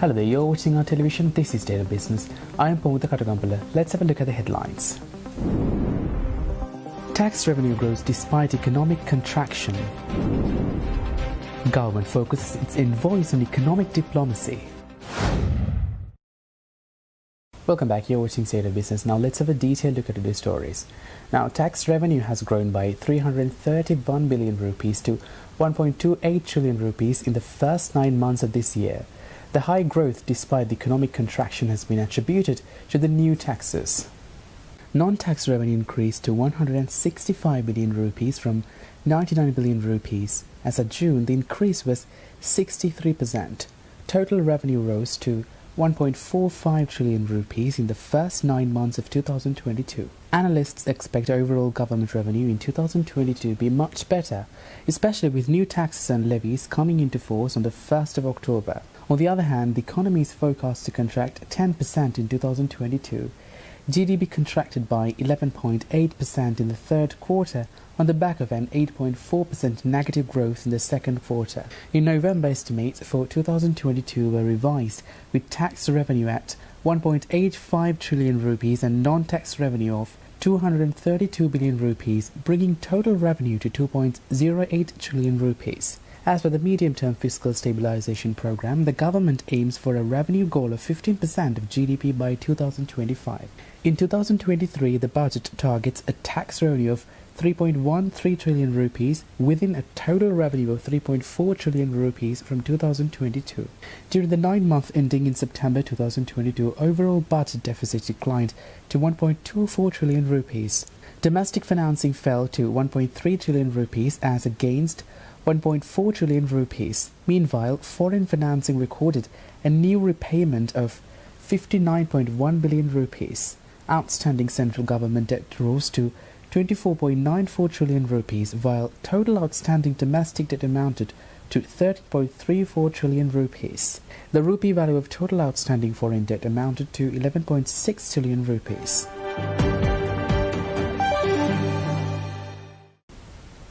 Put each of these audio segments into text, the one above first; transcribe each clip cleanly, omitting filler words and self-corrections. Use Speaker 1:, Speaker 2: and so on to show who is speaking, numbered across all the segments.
Speaker 1: Hello there, you're watching our television. This is Daily Business. I am Pamudha Katagampala. Let's have a look at the headlines. Tax revenue grows despite economic contraction. Government focuses its envoys on economic diplomacy. Welcome back, you're watching Daily Business. Now let's have a detailed look at today's stories. Now, tax revenue has grown by 331 billion rupees to 1.28 trillion rupees in the first 9 months of this year. The high growth despite the economic contraction has been attributed to the new taxes. Non-tax revenue increased to 165 billion rupees from 99 billion rupees. As of June, the increase was 63%. Total revenue rose to 1.45 trillion rupees in the first 9 months of 2022. Analysts expect overall government revenue in 2022 to be much better, especially with new taxes and levies coming into force on the 1st of October. On the other hand, the economy is forecast to contract 10% in 2022. GDP contracted by 11.8% in the third quarter on the back of an 8.4% negative growth in the second quarter. In November, estimates for 2022 were revised, with tax revenue at 1.85 trillion rupees and non-tax revenue of 232 billion rupees, bringing total revenue to 2.08 trillion rupees. As for the medium-term fiscal stabilization program, the government aims for a revenue goal of 15% of GDP by 2025. In 2023, the budget targets a tax revenue of 3.13 trillion rupees within a total revenue of 3.4 trillion rupees from 2022. During the 9 months ending in September 2022, overall budget deficit declined to 1.24 trillion rupees. Domestic financing fell to 1.3 trillion rupees as against 1.4 trillion rupees. Meanwhile, foreign financing recorded a new repayment of 59.1 billion rupees. Outstanding central government debt rose to 24.94 trillion rupees, while total outstanding domestic debt amounted to 30.34 trillion rupees. The rupee value of total outstanding foreign debt amounted to 11.6 trillion rupees.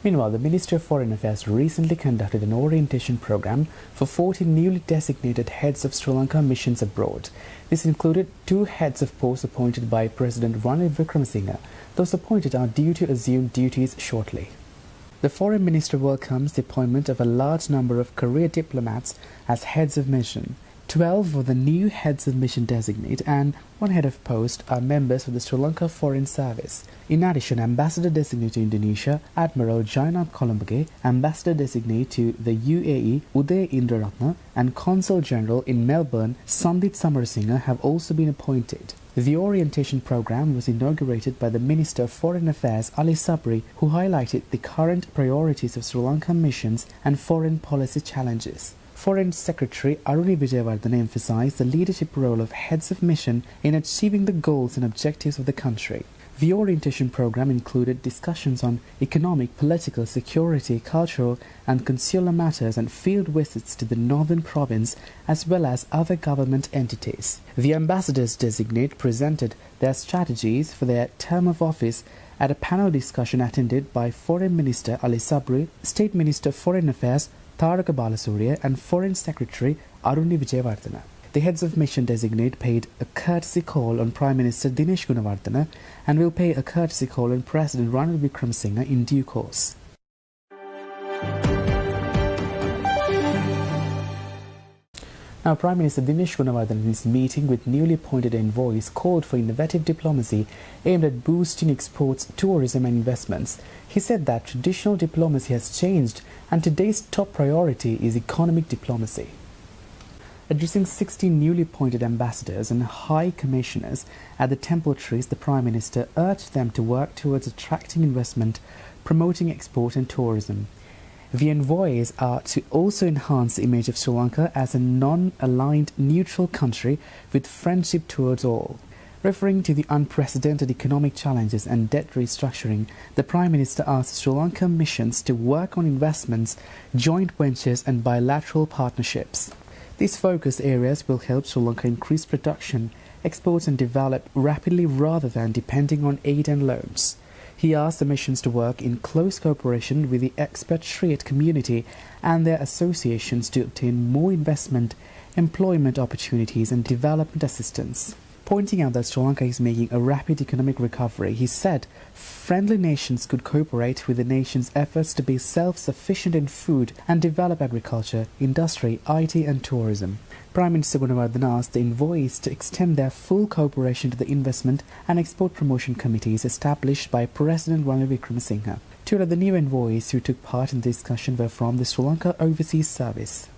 Speaker 1: Meanwhile, the Ministry of Foreign Affairs recently conducted an orientation program for 40 newly designated heads of Sri Lanka missions abroad. This included 2 heads of posts appointed by President Ranil Wickremesinghe. Those appointed are due to assume duties shortly. The Foreign Minister welcomes the appointment of a large number of career diplomats as heads of mission. 12 of the new heads of mission designate and 1 head of post are members of the Sri Lanka Foreign Service. In addition, Ambassador Designate to Indonesia, Admiral Jainath Colombage, Ambassador Designate to the UAE, Uday Indraratna, and Consul General in Melbourne, Sandit Samarasinghe, have also been appointed. The orientation program was inaugurated by the Minister of Foreign Affairs Ali Sabri, who highlighted the current priorities of Sri Lankan missions and foreign policy challenges. Foreign Secretary Aruni Vijayawardene emphasized the leadership role of heads of mission in achieving the goals and objectives of the country. The orientation program included discussions on economic, political, security, cultural and consular matters and field visits to the northern province as well as other government entities. The ambassadors designate presented their strategies for their term of office at a panel discussion attended by Foreign Minister Ali Sabri, State Minister of Foreign Affairs Tharaka Balasurya and Foreign Secretary Aruni Vijayawardene. The heads of mission designate paid a courtesy call on Prime Minister Dinesh Gunawardena and will pay a courtesy call on President Ranil Wickremesinghe in due course. Now, Prime Minister Dinesh Gunawardena in his meeting with newly appointed envoys called for innovative diplomacy aimed at boosting exports, tourism and investments. He said that traditional diplomacy has changed and today's top priority is economic diplomacy. Addressing 16 newly appointed ambassadors and high commissioners at the Temple Trees, the Prime Minister urged them to work towards attracting investment, promoting export and tourism. The envoys are to also enhance the image of Sri Lanka as a non-aligned neutral country with friendship towards all. Referring to the unprecedented economic challenges and debt restructuring, the Prime Minister asked Sri Lanka missions to work on investments, joint ventures and bilateral partnerships. These focus areas will help Sri Lanka increase production, exports and develop rapidly rather than depending on aid and loans. He asked the missions to work in close cooperation with the expatriate community and their associations to obtain more investment, employment opportunities and development assistance. Pointing out that Sri Lanka is making a rapid economic recovery, he said friendly nations could cooperate with the nation's efforts to be self-sufficient in food and develop agriculture, industry, IT and tourism. Prime Minister Gunawardena asked the envoys to extend their full cooperation to the investment and export promotion committees established by President Ranil Wickremesinghe. Two of the new envoys who took part in the discussion were from the Sri Lanka Overseas Service.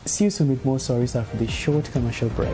Speaker 1: See you soon with more stories after this short commercial break.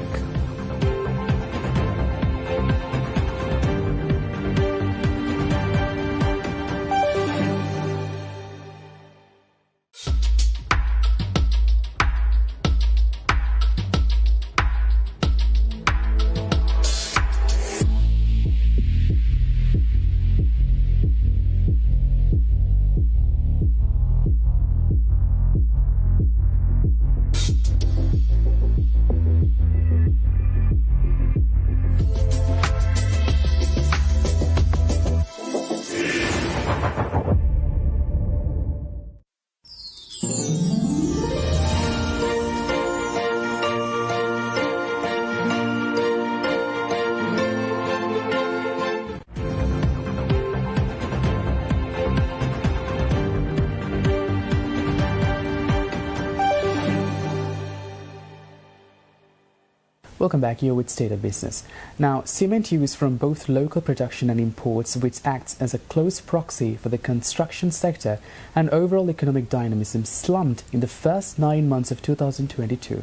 Speaker 1: Welcome back here with State of Business. Now, cement use from both local production and imports, which acts as a close proxy for the construction sector and overall economic dynamism, slumped in the first 9 months of 2022.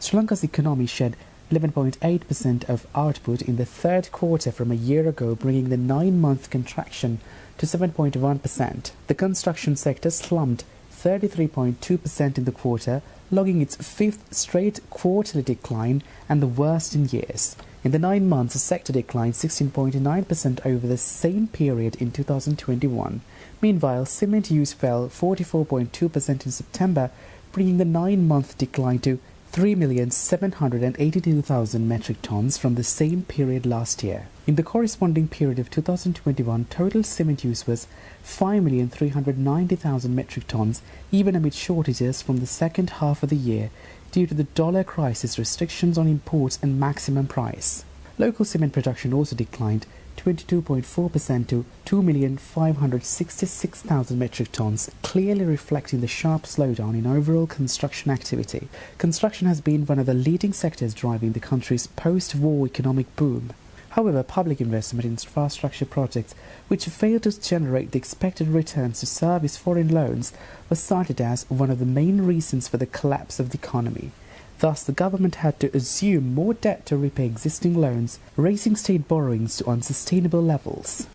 Speaker 1: Sri Lanka's economy shed 11.8% of output in the third quarter from a year ago, bringing the 9-month contraction to 7.1%. The construction sector slumped 33.2% in the quarter, logging its fifth straight quarterly decline and the worst in years. In the 9 months, the sector declined 16.9% over the same period in 2021. Meanwhile, cement use fell 44.2% in September, bringing the 9-month decline to 3,782,000 metric tons from the same period last year. In the corresponding period of 2021, total cement use was 5,390,000 metric tons, even amid shortages from the second half of the year due to the dollar crisis, restrictions on imports and maximum price. Local cement production also declined 22.4% to 2,566,000 metric tons, clearly reflecting the sharp slowdown in overall construction activity. Construction has been one of the leading sectors driving the country's post-war economic boom. However, public investment in infrastructure projects which failed to generate the expected returns to service foreign loans was cited as one of the main reasons for the collapse of the economy. Thus, the government had to assume more debt to repay existing loans, raising state borrowings to unsustainable levels.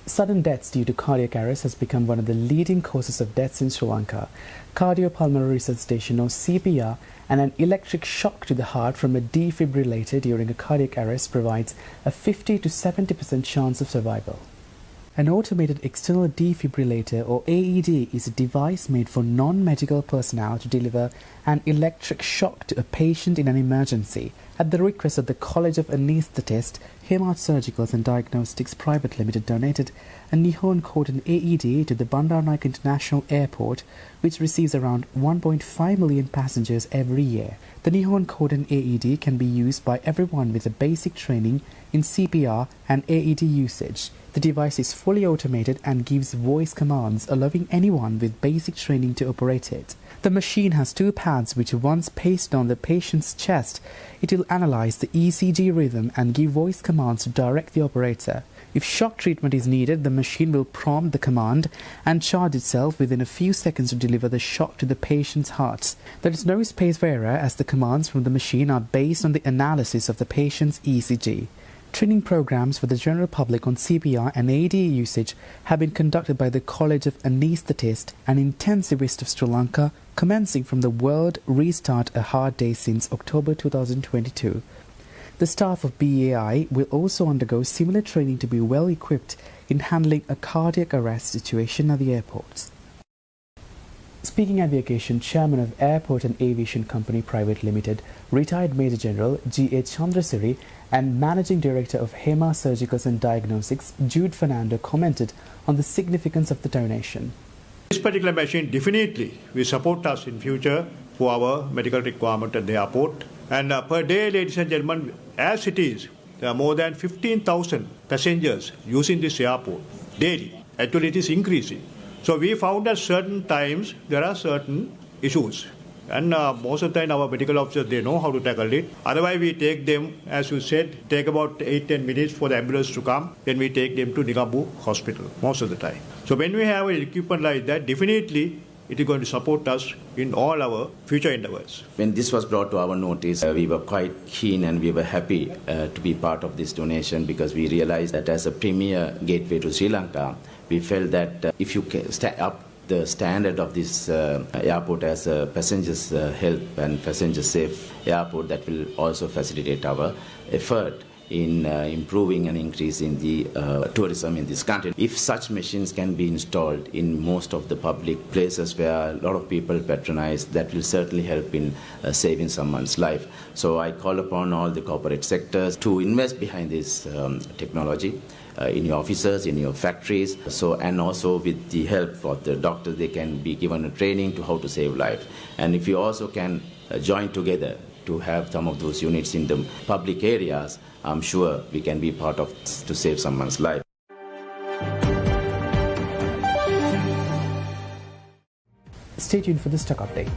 Speaker 1: Sudden deaths due to cardiac arrest has become one of the leading causes of deaths in Sri Lanka. Cardiopulmonary resuscitation, or CPR, and an electric shock to the heart from a defibrillator during a cardiac arrest provides a 50 to 70% chance of survival. An automated external defibrillator, or AED, is a device made for non-medical personnel to deliver an electric shock to a patient in an emergency. At the request of the College of Anaesthetists, Hemart Surgicals and Diagnostics Private Limited donated a Nihon Cotton AED to the Bandaranaike International Airport, which receives around 1.5 million passengers every year. The Nihon Cotton AED can be used by everyone with a basic training in CPR and AED usage. The device is fully automated and gives voice commands, allowing anyone with basic training to operate it. The machine has 2 pads which, once pasted on the patient's chest, it will analyze the ECG rhythm and give voice commands to direct the operator. If shock treatment is needed, the machine will prompt the command and charge itself within a few seconds to deliver the shock to the patient's heart. There is no space for error, as the commands from the machine are based on the analysis of the patient's ECG. Training programs for the general public on CPR and AED usage have been conducted by the College of Anaesthetists and Intensivists of Sri Lanka, commencing from the World Restart a Hard Day since October 2022. The staff of BAI will also undergo similar training to be well equipped in handling a cardiac arrest situation at the airports. Speaking aviation, Chairman of Airport and Aviation Company Private Limited, retired Major General G.A. Chandrasiri, and Managing Director of Hema Surgicals and Diagnostics, Jude Fernando, commented on the significance of the donation.
Speaker 2: This particular machine definitely will support us in future for our medical requirement at the airport. And per day, ladies and gentlemen, as it is, there are more than 15,000 passengers using this airport daily. Actually, it is increasing. So we found at certain times there are certain issues. And most of the time our medical officers, they know how to tackle it. Otherwise, we take them, as you said, take about 8-10 minutes for the ambulance to come. Then we take them to Nigambu Hospital most of the time. So when we have an equipment like that, definitely it is going to support us in all our future endeavors.
Speaker 3: When this was brought to our notice, we were quite keen and we were happy to be part of this donation, because we realized that as a premier gateway to Sri Lanka, we felt that if you can up the standard of this airport as a passengers help and passenger safe airport, that will also facilitate our effort in improving and increasing the tourism in this country. If such machines can be installed in most of the public places where a lot of people patronize, that will certainly help in saving someone's life. So I call upon all the corporate sectors to invest behind this technology in your offices, in your factories. So, and also with the help of the doctors, they can be given a training to how to save life. And if you also can join together to have some of those units in the public areas, I'm sure we can be part of to save someone's life.
Speaker 1: Stay tuned for the stock update.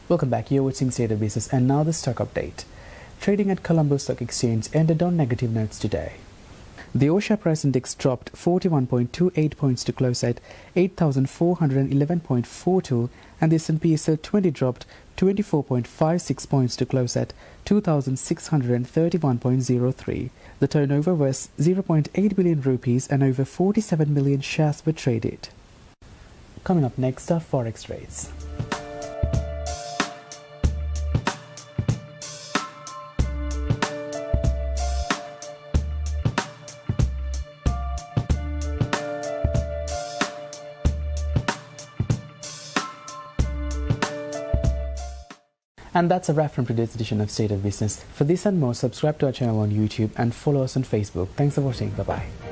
Speaker 1: Welcome back, you're watching State of Business, and now the stock update. Trading at Colombo Stock Exchange ended on negative notes today. The OSHA price index dropped 41.28 points to close at 8,411.42, and the S&P SL 20 dropped 24.56 points to close at 2,631.03. The turnover was 0.8 billion rupees and over 47 million shares were traded. Coming up next are Forex rates. And that's a wrap from today's edition of State of Business. For this and more, subscribe to our channel on YouTube and follow us on Facebook. Thanks for watching. Bye-bye.